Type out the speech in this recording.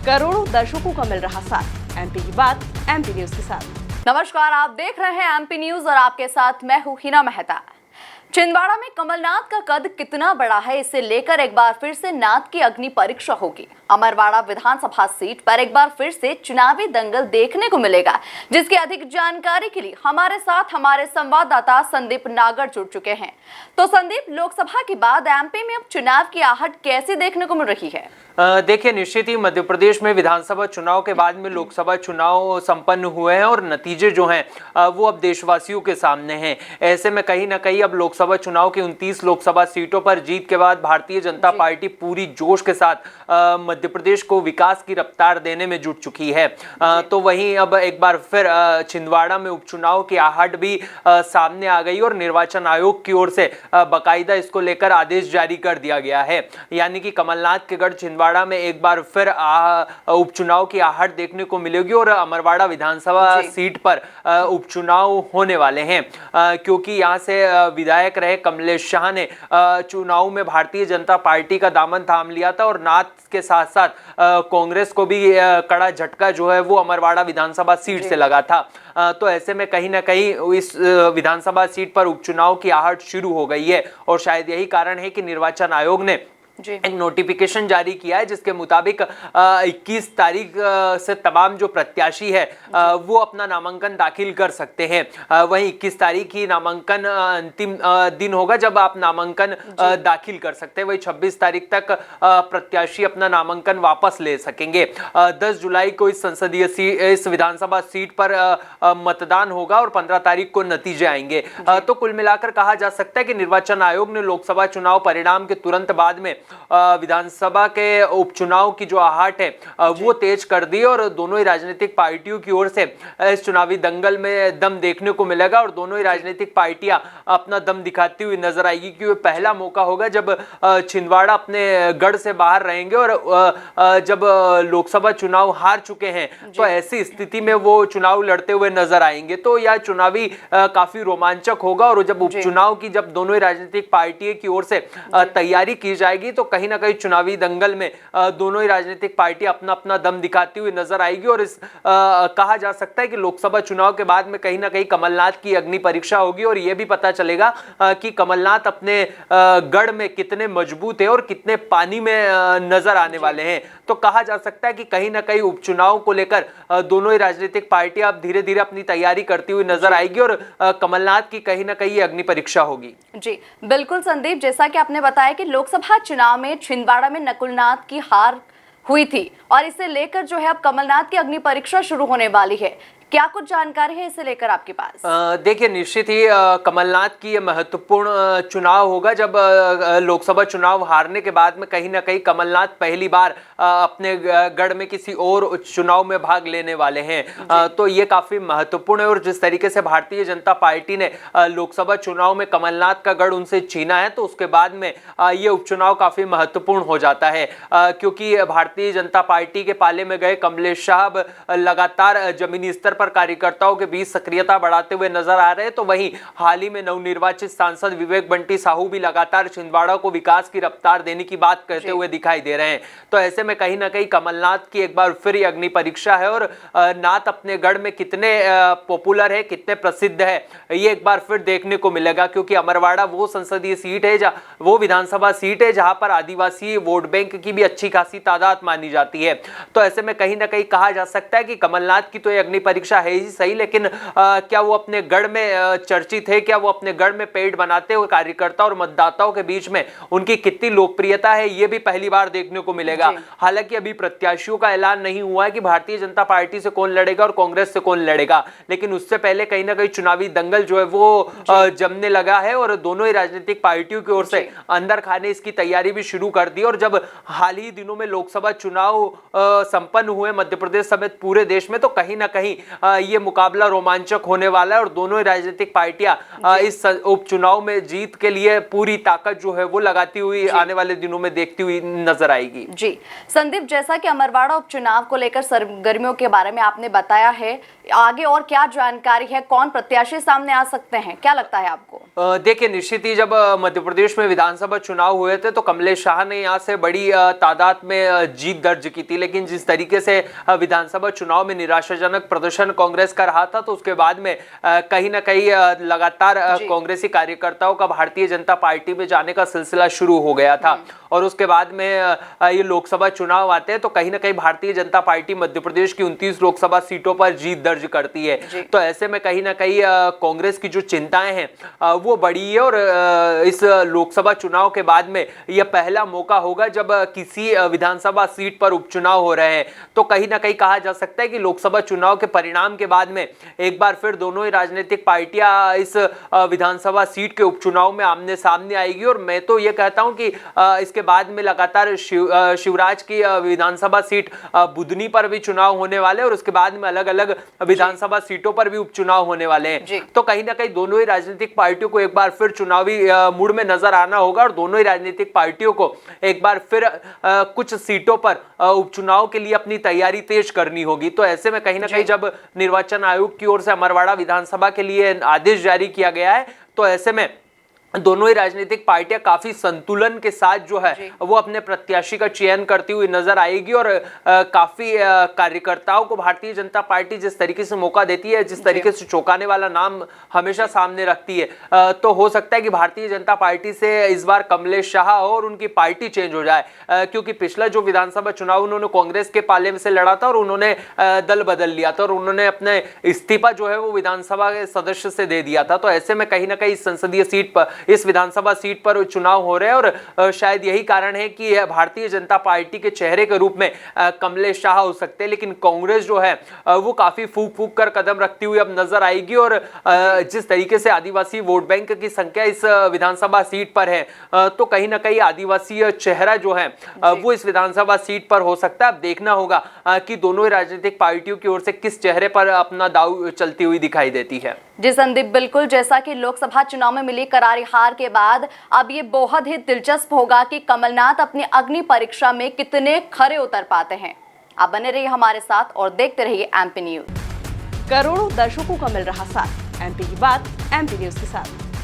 करोड़ों दर्शकों का मिल रहा साथ। एमपी की बात एमपी न्यूज के साथ। नमस्कार, आप देख रहे हैं एमपी न्यूज और आपके साथ मैं हूं हिना मेहता। छिंदवाड़ा में कमलनाथ का कद कितना बड़ा है, इसे लेकर एक बार फिर से नाथ की अग्नि परीक्षा होगी। अमरवाड़ा विधानसभा सीट पर एक बार फिर से चुनावी दंगल देखने को मिलेगा, जिसकी अधिक जानकारी के लिए हमारे साथ हमारे संवाददाता संदीप नागर जुड़ चुके हैं। तो संदीप, लोकसभा के बाद एमपी में अब चुनाव की आहट कैसी देखने को मिल रही है? देखिए, निश्चित ही मध्य प्रदेश में विधानसभा चुनाव के बाद में लोकसभा चुनाव संपन्न हुए हैं और नतीजे जो हैं वो अब देशवासियों के सामने हैं। ऐसे में कहीं ना कहीं अब लोकसभा चुनाव की 29 लोकसभा सीटों पर जीत के बाद भारतीय जनता पार्टी पूरी जोश के साथ मध्य प्रदेश को विकास की रफ्तार देने में जुट चुकी है। तो वहीं अब एक बार फिर छिंदवाड़ा में उपचुनाव की आहट भी सामने आ गई और निर्वाचन आयोग की ओर से बाकायदा इसको लेकर आदेश जारी कर दिया गया है। यानी कि कमलनाथ के गढ़ छिंदवाड़ा में एक बार फिर उपचुनाव की आहट देखने को मिलेगी और अमरवाड़ा विधानसभा सीट पर उपचुनाव होने वाले हैं, क्योंकि यहां से विधायक रहे कमलेश शाह ने चुनाव में भारतीय जनता पार्टी का दामन थाम लिया था और नाथ के साथ साथ कांग्रेस को भी कड़ा झटका जो है वो अमरवाड़ा विधानसभा सीट से लगा था। तो ऐसे में कहीं ना कहीं इस विधानसभा सीट पर उपचुनाव की आहट शुरू हो गई है और शायद यही कारण है कि निर्वाचन आयोग ने एक नोटिफिकेशन जारी किया है, जिसके मुताबिक 21 तारीख से तमाम जो प्रत्याशी है वो अपना नामांकन दाखिल कर सकते हैं। वहीं 21 तारीख ही नामांकन अंतिम दिन होगा जब आप नामांकन दाखिल कर सकते हैं। वहीं 26 तारीख तक प्रत्याशी अपना नामांकन वापस ले सकेंगे। 10 जुलाई को इस विधानसभा सीट पर मतदान होगा और 15 तारीख को नतीजे आएंगे। तो कुल मिलाकर कहा जा सकता है कि निर्वाचन आयोग ने लोकसभा चुनाव परिणाम के तुरंत बाद में विधानसभा के उपचुनाव की जो आहट है वो तेज कर दी और दोनों ही राजनीतिक पार्टियों की ओर से इस चुनावी दंगल में दम देखने को मिलेगा और दोनों ही राजनीतिक पार्टियां अपना दम दिखाती हुई नजर आएगी, क्योंकि पहला मौका होगा जब छिंदवाड़ा अपने गढ़ से बाहर रहेंगे और जब लोकसभा चुनाव हार चुके हैं तो ऐसी स्थिति में वो चुनाव लड़ते हुए नजर आएंगे। तो यह चुनावी काफी रोमांचक होगा और जब उपचुनाव की जब दोनों ही राजनीतिक पार्टियों की ओर से तैयारी की जाएगी तो कहीं ना कहीं चुनावी दंगल में दोनों ही राजनीतिक पार्टी अपना अपना दम दिखाती हुई नजर आएगी और कहा जा सकता है कि लोकसभा चुनाव के बाद में कहीं ना कहीं कमलनाथ की अग्नि परीक्षा होगी और यह भी पता चलेगा कि कमलनाथ अपने गढ़ में कितने मजबूत है और कितने पानी में नजर आने वाले हैं। तो कहा जा सकता है कि कहीं ना कहीं उपचुनाव को लेकर दोनों ही राजनीतिक पार्टियां अब धीरे धीरे अपनी तैयारी करती हुई नजर आएगी और कमलनाथ की कहीं ना कहीं अग्नि परीक्षा होगी। जी बिल्कुल संदीप, जैसा कि आपने बताया कि लोकसभा चुनाव में छिंदवाड़ा में नकुलनाथ की हार हुई थी और इसे लेकर जो है अब कमलनाथ की अग्नि परीक्षा शुरू होने वाली है। क्या कुछ जानकारी है इसे लेकर आपके पास? देखिए, निश्चित ही कमलनाथ की यह महत्वपूर्ण चुनाव होगा जब लोकसभा चुनाव हारने के बाद में कहीं ना कहीं कमलनाथ पहली बार अपने गढ़ में किसी और चुनाव में भाग लेने वाले हैं। तो ये काफी महत्वपूर्ण है और जिस तरीके से भारतीय जनता पार्टी ने लोकसभा चुनाव में कमलनाथ का गढ़ उनसे छीना है तो उसके बाद में ये उपचुनाव काफी महत्वपूर्ण हो जाता है, क्योंकि भारतीय जनता पार्टी के पाले में गए कमलेश शाह लगातार जमीनी स्तर पर कार्यकर्ताओं के बीच सक्रियता बढ़ाते हुए नजर आ रहे हैं। तो वहीं हाल ही में नवनिर्वाचित सांसद विवेक बंटी साहू भी लगातार छिंदवाड़ा को विकास की रफ्तार देने की बात करते हुए दिखाई दे रहे हैं। तो ऐसे में कहीं ना कहीं कमलनाथ की एक बार फिर अग्नि परीक्षा है और नाथ अपने गढ़ में कितने पॉपुलर है, कितने प्रसिद्ध है, ये एक बार फिर देखने को मिलेगा, क्योंकि अमरवाड़ा वो संसदीय सीट है, वो विधानसभा सीट है जहां पर आदिवासी वोट बैंक की भी अच्छी खासी तादाद मानी जाती है। तो ऐसे में कहीं ना कहीं कहा जा सकता है कि कमलनाथ की तो अग्नि परीक्षा है ही सही, लेकिन क्या वो अपने गढ़ में चर्चित है, क्या वो अपने गढ़ में पेड़ बनाते हुए कार्यकर्ता और मतदाताओं के बीच में उनकी कितनी लोकप्रियता है, ये भी पहली बार देखने को मिलेगा। हालांकि अभी प्रत्याशियों का ऐलान नहीं हुआ है कि भारतीय जनता पार्टी से कौन लड़ेगा और कांग्रेस से कौन लड़ेगा, लेकिन उससे पहले कहीं ना कहीं चुनावी दंगल जो है वो जमने लगा है और दोनों ही राजनीतिक पार्टियों की ओर से अंदर खाने इसकी तैयारी भी शुरू कर दी। और जब हाल ही दिनों में लोकसभा चुनाव संपन्न हुए मध्य प्रदेश समेत पूरे देश में, तो कहीं ना कहीं ये मुकाबला रोमांचक होने वाला है और दोनों ही राजनीतिक पार्टियां इस उपचुनाव में जीत के लिए पूरी ताकत जो है वो लगाती हुई आने वाले दिनों में देखती हुई नजर आएगी। जी संदीप, जैसा कि अमरवाड़ा उपचुनाव को लेकर सरगर्मियों के बारे में आपने बताया है, आगे और क्या जानकारी है, कौन प्रत्याशी सामने आ सकते हैं, क्या लगता है आपको? देखिए, निश्चित ही जब मध्य प्रदेश में विधानसभा चुनाव हुए थे तो कमलेश शाह ने यहाँ से बड़ी तादाद में जीत दर्ज की थी, लेकिन जिस तरीके से विधानसभा चुनाव में निराशाजनक प्रदर्शन कांग्रेस का रहा था तो उसके बाद में कहीं ना कहीं लगातार कांग्रेसी कार्यकर्ताओं का भारतीय जनता पार्टी में जाने का सिलसिला शुरू हो गया था और उसके बाद में ये लोकसभा चुनाव आते हैं तो कहीं ना कहीं भारतीय जनता पार्टी मध्य प्रदेश की 29 लोकसभा सीटों पर जीत दर्ज करती है। तो ऐसे में कहीं ना कहीं कांग्रेस की जो चिंताएं हैं वो बड़ी है और इस लोकसभा चुनाव के बाद में यह पहला मौका होगा जब किसी विधानसभा सीट पर उपचुनाव हो रहे हैं। तो कहीं ना कहीं कहा जा सकता है कि लोकसभा चुनाव के परिणाम के बाद में एक बार फिर दोनों ही राजनीतिक पार्टियां इस विधानसभा सीट के उपचुनाव में आमने सामने आएगी और मैं तो ये कहता हूं कि इसके बाद में लगातार शिवराज की विधानसभा सीट बुधनी पर भी चुनाव होने वाले और उसके बाद में अलग अलग विधानसभा सीटों पर भी उपचुनाव होने वाले हैं। तो कहीं ना कहीं दोनों ही राजनीतिक पार्टियों को एक बार फिर चुनावी मूड में नजर आना होगा और दोनों ही राजनीतिक पार्टियों को एक बार फिर कुछ सीटों पर उपचुनाव के लिए अपनी तैयारी तेज करनी होगी। तो ऐसे में कहीं ना कहीं जब निर्वाचन आयोग की ओर से अमरवाड़ा विधानसभा के लिए आदेश जारी किया गया है तो ऐसे में दोनों ही राजनीतिक पार्टियां काफी संतुलन के साथ जो है वो अपने प्रत्याशी का चयन करती हुई नजर आएगी और काफी कार्यकर्ताओं को भारतीय जनता पार्टी जिस तरीके से मौका देती है, जिस तरीके से चौंकाने वाला नाम हमेशा सामने रखती है, तो हो सकता है कि भारतीय जनता पार्टी से इस बार कमलेश शाह और उनकी पार्टी चेंज हो जाए, क्योंकि पिछला जो विधानसभा चुनाव उन्होंने कांग्रेस के पाले में से लड़ा था और उन्होंने दल बदल लिया था और उन्होंने अपने इस्तीफा जो है वो विधानसभा के सदस्य से दे दिया था। तो ऐसे में कहीं ना कहीं इस संसदीय सीट पर, इस विधानसभा सीट पर चुनाव हो रहे हैं और शायद यही कारण है कि भारतीय जनता पार्टी के चेहरे के रूप में कमलेश शाह हो सकते हैं, लेकिन कांग्रेस जो है वो काफी फूक फूक कर कदम रखती हुई अब नजर आएगी और जिस तरीके से आदिवासी वोट बैंक की संख्या इस विधानसभा सीट पर है तो कहीं ना कहीं आदिवासी चेहरा जो है वो इस विधानसभा सीट पर हो सकता है। अब देखना होगा कि दोनों ही राजनीतिक पार्टियों की ओर से किस चेहरे पर अपना दाव चलती हुई दिखाई देती है। जी संदीप, बिल्कुल, जैसा कि लोकसभा चुनाव में मिली करारी हार के बाद अब ये बहुत ही दिलचस्प होगा कि कमलनाथ अपनी अग्नि परीक्षा में कितने खरे उतर पाते हैं। आप बने रहिए हमारे साथ और देखते रहिए एमपी न्यूज। करोड़ों दर्शकों का मिल रहा साथ, एमपी की बात एमपी न्यूज के साथ।